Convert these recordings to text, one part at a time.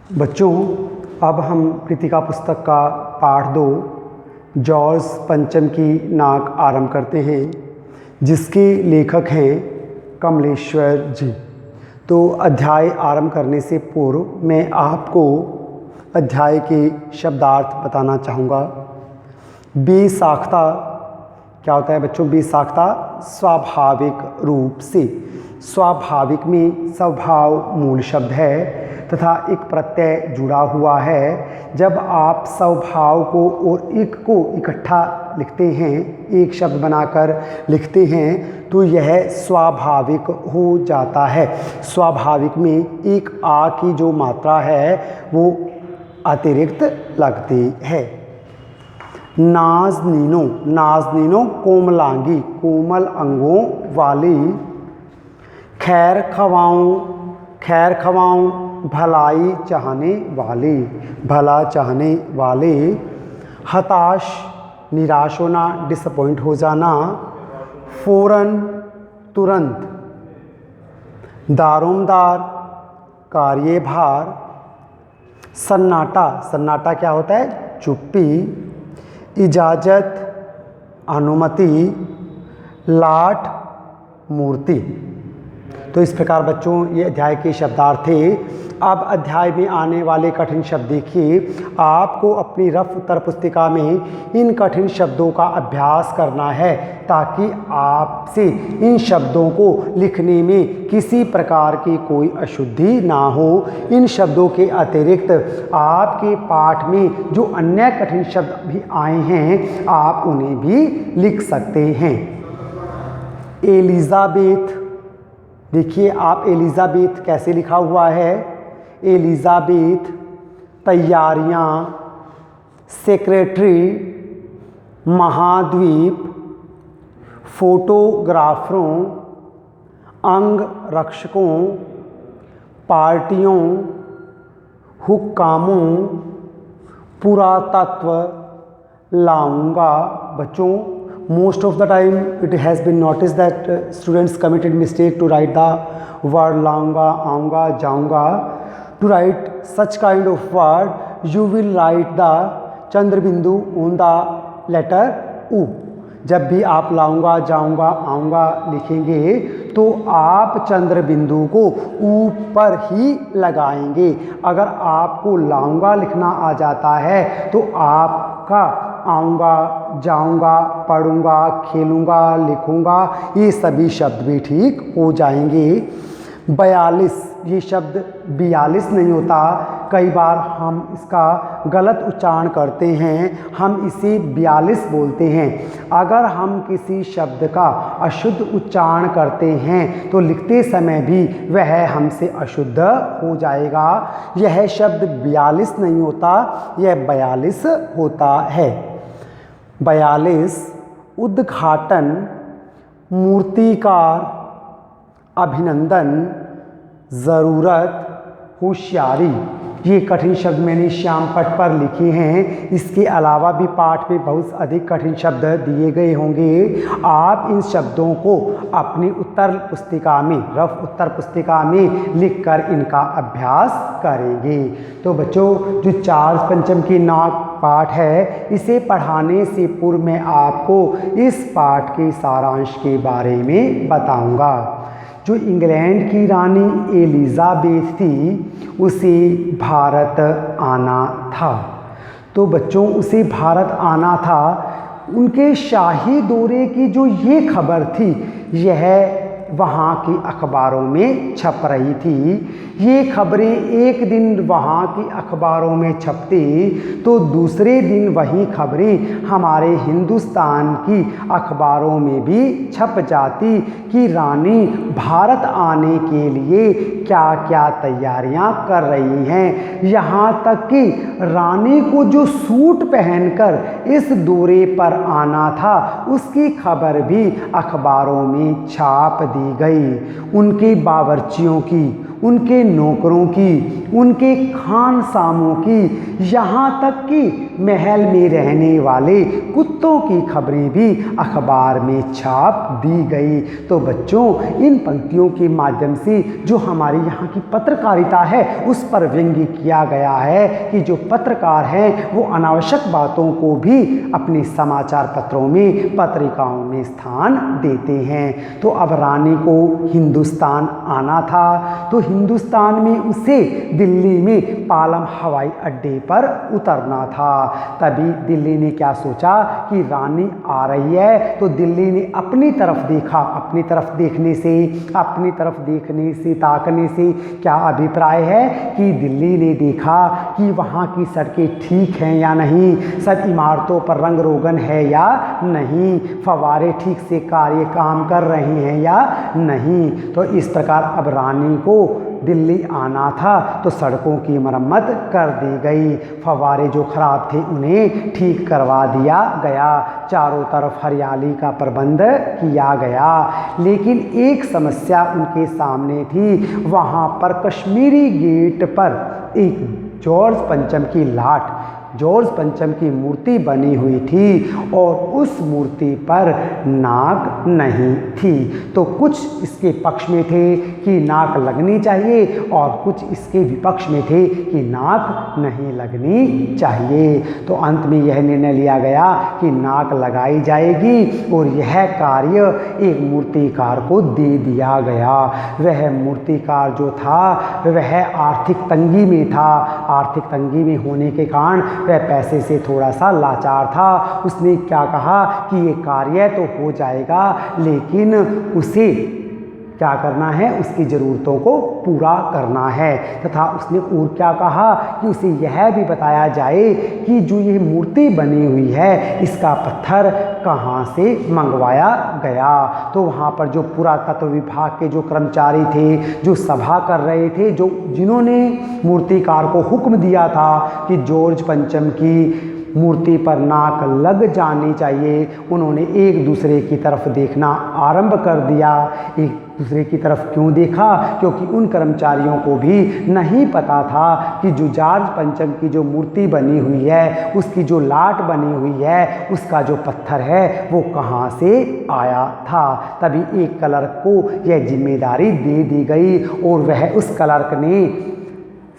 बच्चों, अब हम कृतिका पुस्तक का पाठ 2 जॉर्ज पंचम की नाक आरंभ करते हैं, जिसके लेखक हैं कमलेश्वर जी। तो अध्याय आरंभ करने से पूर्व मैं आपको अध्याय के शब्दार्थ बताना चाहूँगा। बेसाख्ता क्या होता है बच्चों? बेसाख्ता स्वाभाविक रूप से। स्वाभाविक में स्वभाव मूल शब्द है तथा एक प्रत्यय जुड़ा हुआ है। जब आप स्वभाव को और एक को इकट्ठा लिखते हैं, एक शब्द बनाकर लिखते हैं, तो यह स्वाभाविक हो जाता है। स्वाभाविक में एक आ की जो मात्रा है वो अतिरिक्त लगती है। नाज़नीनो, नाज़नीनो कोमलांगी, कोमल अंगों वाली। खैर खवाऊं, खैर खवाऊं भलाई चाहने वाले, भला चाहने वाले। हताश, निराश होना, डिसअपॉइंट हो जाना। फ़ौरन, तुरंत। दारोमदार, कार्यभार। सन्नाटा, सन्नाटा क्या होता है? चुप्पी। इजाज़त, अनुमति। लाट, मूर्ति। तो इस प्रकार बच्चों ये अध्याय के शब्दार्थ थे। अब अध्याय में आने वाले कठिन शब्द देखिए। आपको अपनी रफ उत्तर पुस्तिका में इन कठिन शब्दों का अभ्यास करना है, ताकि आपसे इन शब्दों को लिखने में किसी प्रकार की कोई अशुद्धि ना हो। इन शब्दों के अतिरिक्त आपके पाठ में जो अन्य कठिन शब्द भी आए हैं, आप उन्हें भी लिख सकते हैं। एलिज़ाबेथ, देखिए आप एलिज़ाबेथ कैसे लिखा हुआ है? एलिज़ाबेथ। तैयारियां, सेक्रेटरी, महाद्वीप, फोटोग्राफरों, अंग रक्षकों, पार्टियों, हुक्कामों, पुरातत्व, लाऊंगा। बच्चों, most of the time it has been noticed that students committed mistake to write the word launga, aunga, jaunga. To write such kind of word, you will write the chandra bindu on the letter U. जब भी आप लाऊंगा, जाऊंगा, आऊंगा लिखेंगे तो आप चंद्र बिंदु को ऊपर ही लगाएंगे। अगर आपको लाऊंगा लिखना आ जाता है तो आपका आऊँगा, जाऊँगा, पढ़ूँगा, खेलूँगा, लिखूँगा, ये सभी शब्द भी ठीक हो जाएंगे। 42, ये शब्द 42 नहीं होता। कई बार हम इसका गलत उच्चारण करते हैं, हम इसे 42 बोलते हैं। अगर हम किसी शब्द का अशुद्ध उच्चारण करते हैं तो लिखते समय भी वह हमसे अशुद्ध हो जाएगा। यह शब्द 42 नहीं होता, यह 42 होता है। 42, उद्घाटन, मूर्तिकार, अभिनंदन, ज़रूरत, होशियारी। ये कठिन शब्द मैंने श्याम पट पर लिखे हैं। इसके अलावा भी पाठ में बहुत अधिक कठिन शब्द दिए गए होंगे। आप इन शब्दों को अपनी उत्तर पुस्तिका में, रफ उत्तर पुस्तिका में लिखकर इनका अभ्यास करेंगे। तो बच्चों, जो जॉर्ज पंचम की नाक पाठ है, इसे पढ़ाने से पूर्व मैं आपको इस पाठ के सारांश के बारे में बताऊंगा। जो इंग्लैंड की रानी एलिज़ाबेथ थी, उसे भारत आना था। तो बच्चों, उसे भारत आना था। उनके शाही दौरे की जो ये खबर थी, यह वहाँ की अखबारों में छप रही थी। ये खबरें एक दिन वहाँ की अखबारों में छपती तो दूसरे दिन वही खबरें हमारे हिंदुस्तान की अखबारों में भी छप जाती कि रानी भारत आने के लिए क्या क्या तैयारियां कर रही हैं। यहाँ तक कि रानी को जो सूट पहनकर इस दौरे पर आना था, उसकी खबर भी अखबारों में छाप दी गई। उनके बावर्चियों की, उनके नौकरों की, उनके खानसामों की, यहाँ तक कि महल में रहने वाले कुत्तों की खबरें भी अखबार में छाप दी गई। तो बच्चों, इन पंक्तियों के माध्यम से जो हमारी यहाँ की पत्रकारिता है उस पर व्यंग्य किया गया है कि जो पत्रकार हैं वो अनावश्यक बातों को भी अपने समाचार पत्रों में, पत्रिकाओं में स्थान देते हैं। तो अब रानी को हिंदुस्तान आना था, तो हिंदुस्तान में उसे दिल्ली में पालम हवाई अड्डे पर उतरना था। तभी दिल्ली ने क्या सोचा कि रानी आ रही है, तो दिल्ली ने अपनी तरफ देखा। अपनी तरफ देखने से ताकने से क्या अभिप्राय है कि दिल्ली ने देखा कि वहाँ की सड़कें ठीक हैं या नहीं, सब इमारतों पर रंग रोगन है या नहीं, फव्वारे ठीक से काम कर रहे हैं या नहीं। तो इस प्रकार अब रानी को दिल्ली आना था, तो सड़कों की मरम्मत कर दी गई, फव्वारे जो खराब थे उन्हें ठीक करवा दिया गया, चारों तरफ हरियाली का प्रबंध किया गया। लेकिन एक समस्या उनके सामने थी। वहाँ पर कश्मीरी गेट पर एक जॉर्ज पंचम की लाट, जॉर्ज पंचम की मूर्ति बनी हुई थी और उस मूर्ति पर नाक नहीं थी। तो कुछ इसके पक्ष में थे कि नाक लगनी चाहिए और कुछ इसके विपक्ष में थे कि नाक नहीं लगनी चाहिए। तो अंत में यह निर्णय लिया गया कि नाक लगाई जाएगी और यह कार्य एक मूर्तिकार को दे दिया गया। वह मूर्तिकार जो था वह आर्थिक तंगी में था। आर्थिक तंगी में होने के कारण वह पैसे से थोड़ा सा लाचार था। उसने क्या कहा कि ये कार्य तो हो जाएगा, लेकिन उसे क्या करना है, उसकी ज़रूरतों को पूरा करना है। तथा उसने और क्या कहा कि उसे यह भी बताया जाए कि जो ये मूर्ति बनी हुई है इसका पत्थर कहाँ से मंगवाया गया। तो वहाँ पर जो पुरातत्व विभाग के जो कर्मचारी थे, जो सभा कर रहे थे, जिन्होंने मूर्तिकार को हुक्म दिया था कि जॉर्ज पंचम की मूर्ति पर नाक लग जानी चाहिए, उन्होंने एक दूसरे की तरफ देखना आरंभ कर दिया। एक दूसरे की तरफ क्यों देखा? क्योंकि उन कर्मचारियों को भी नहीं पता था कि जो जॉर्ज पंचम की जो मूर्ति बनी हुई है, उसकी जो लाट बनी हुई है, उसका जो पत्थर है वो कहाँ से आया था। तभी एक क्लर्क को यह जिम्मेदारी दे दी गई और वह उस क्लर्क ने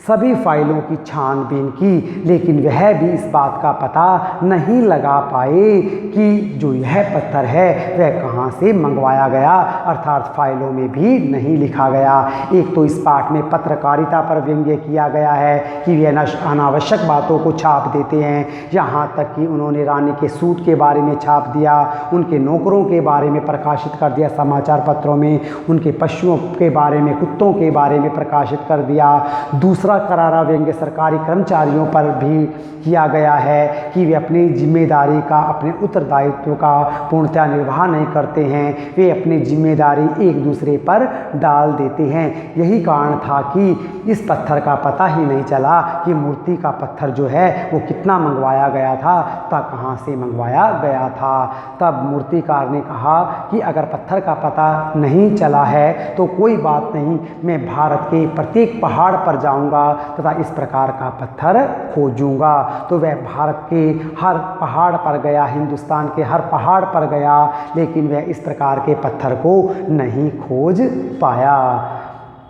सभी फाइलों की छानबीन की, लेकिन वह भी इस बात का पता नहीं लगा पाए कि जो यह पत्थर है वह कहाँ से मंगवाया गया, अर्थात फाइलों में भी नहीं लिखा गया। एक तो इस पाठ में पत्रकारिता पर व्यंग्य किया गया है कि वे अनावश्यक बातों को छाप देते हैं, यहाँ तक कि उन्होंने रानी के सूट के बारे में छाप दिया, उनके नौकरों के बारे में प्रकाशित कर दिया समाचार पत्रों में, उनके पशुओं के बारे में, कुत्तों के बारे में प्रकाशित कर दिया। दूसरा करारा व्यंग्य सरकारी कर्मचारियों पर भी किया गया है कि वे अपनी जिम्मेदारी का, अपने उत्तरदायित्व का पूर्णतः निर्वाह नहीं करते हैं, वे अपनी जिम्मेदारी एक दूसरे पर डाल देते हैं। यही कारण था कि इस पत्थर का पता ही नहीं चला कि मूर्ति का पत्थर जो है वो कितना मंगवाया गया था, तब कहाँ से मंगवाया गया था। तब मूर्तिकार ने कहा कि अगर पत्थर का पता नहीं चला है तो कोई बात नहीं, मैं भारत के प्रत्येक पहाड़ पर जाऊंगा तथा इस प्रकार का पत्थर खोजूंगा। तो वह भारत के हर पहाड़ पर गया, हिंदुस्तान के हर पहाड़ पर गया, लेकिन वह इस प्रकार के पत्थर को नहीं खोज पाया।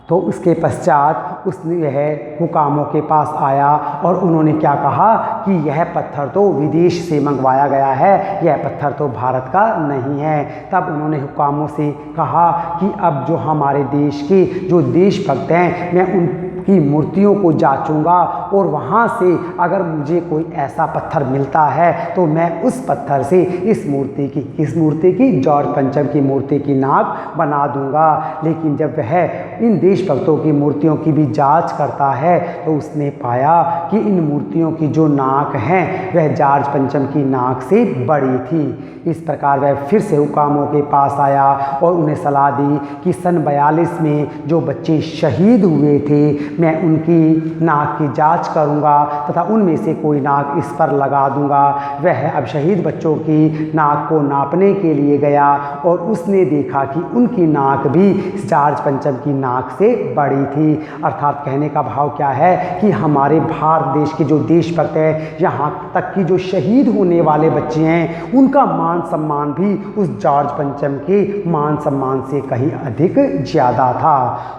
तो उसके पश्चात उसने यह हुकामों के पास आया और उन्होंने क्या कहा कि यह पत्थर तो विदेश से मंगवाया गया है, यह पत्थर तो भारत का नहीं है। तब उन्होंने हुकामों से कहा कि अब जो हमारे देश के जो देशभक्त हैं, मैं उनकी मूर्तियों को जांचूंगा और वहाँ से अगर मुझे कोई ऐसा पत्थर मिलता है तो मैं उस पत्थर से इस मूर्ति की जॉर्ज पंचम की मूर्ति की नाक बना दूंगा। लेकिन जब वह इन देशभक्तों की मूर्तियों की भी जांच करता है तो उसने पाया कि इन मूर्तियों की जो नाक हैं वह जॉर्ज पंचम की नाक से बड़ी थी। इस प्रकार वह फिर से हुकामों के पास आया और उन्हें सलाह दी कि सन 42 में जो बच्चे शहीद हुए थे मैं उनकी नाक की जांच करूंगा तथा उनमें से कोई नाक इस पर लगा दूंगा। वह अब शहीद बच्चों की नाक को नापने के लिए गया और उसने देखा कि उनकी नाक भी जॉर्ज पंचम की नाक से बड़ी थी। अर्थात कहने का भाव क्या है कि हमारे भारत देश के जो देशभक्त हैं, यहाँ तक कि जो शहीद होने वाले बच्चे हैं, उनका मान सम्मान भी उस जॉर्ज पंचम के मान सम्मान से कहीं अधिक ज़्यादा था।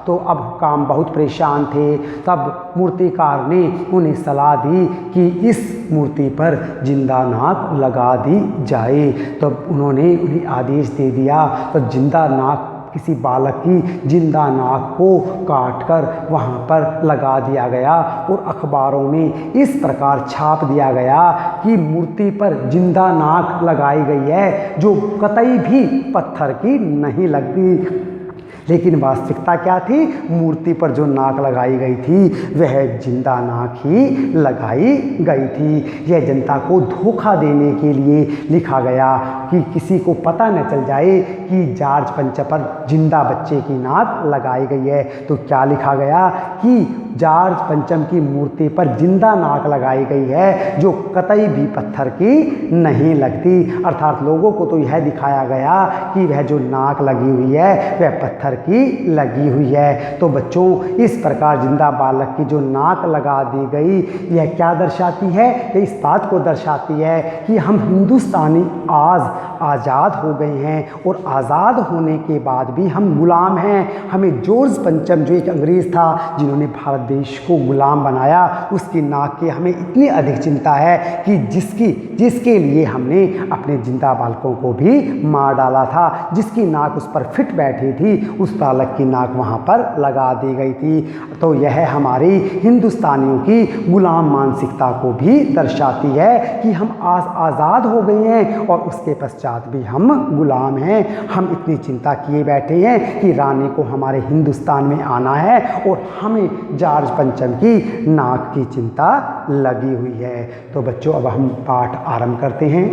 तो अब काम बहुत परेशान थे। तब मूर्तिकार ने उन्हें सलाह दी कि इस मूर्ति पर जिंदा नाक लगा दी जाए। तो उन्होंने उन्हें आदेश दे दिया। तो जिंदा नाक, किसी बालक की जिंदा नाक को काटकर वहाँ पर लगा दिया गया और अखबारों में इस प्रकार छाप दिया गया कि मूर्ति पर जिंदा नाक लगाई गई है, जो कतई भी पत्थर की नहीं लगती। लेकिन वास्तविकता क्या थी? मूर्ति पर जो नाक लगाई गई थी वह जिंदा नाक ही लगाई गई थी। यह जनता को धोखा देने के लिए लिखा गया कि किसी को पता न चल जाए कि जॉर्ज पंचम पर जिंदा बच्चे की नाक लगाई गई है। तो क्या लिखा गया कि जॉर्ज पंचम की मूर्ति पर जिंदा नाक लगाई गई है, जो कतई भी पत्थर की नहीं लगती। अर्थात लोगों को तो यह दिखाया गया कि वह जो नाक लगी हुई है वह पत्थर की लगी हुई है। तो बच्चों, इस प्रकार जिंदा बालक की जो नाक लगा दी गई, यह क्या दर्शाती है? यह इस बात को दर्शाती है कि हम हिंदुस्तानी आज आज़ाद हो गए हैं और आज़ाद होने के बाद भी हम गुलाम हैं। हमें जॉर्ज पंचम, जो एक अंग्रेज़ था जिन्होंने भारत देश को गुलाम बनाया, उसकी नाक की हमें इतनी अधिक चिंता है कि जिसके लिए हमने अपने जिंदा बालकों को भी मार डाला था। जिसकी नाक उस पर फिट बैठी थी, उस बालक की नाक वहाँ पर लगा दी गई थी। तो यह हमारी हिंदुस्तानियों की गुलाम मानसिकता को भी दर्शाती है कि हम आज आज़ाद हो गए हैं और उसके पश्चात भी हम गुलाम हैं। हम इतनी चिंता किए बैठे हैं कि रानी को हमारे हिंदुस्तान में आना है और हमें जॉर्ज पंचम की नाक की चिंता लगी हुई है। तो बच्चों, अब हम पाठ आरंभ करते हैं।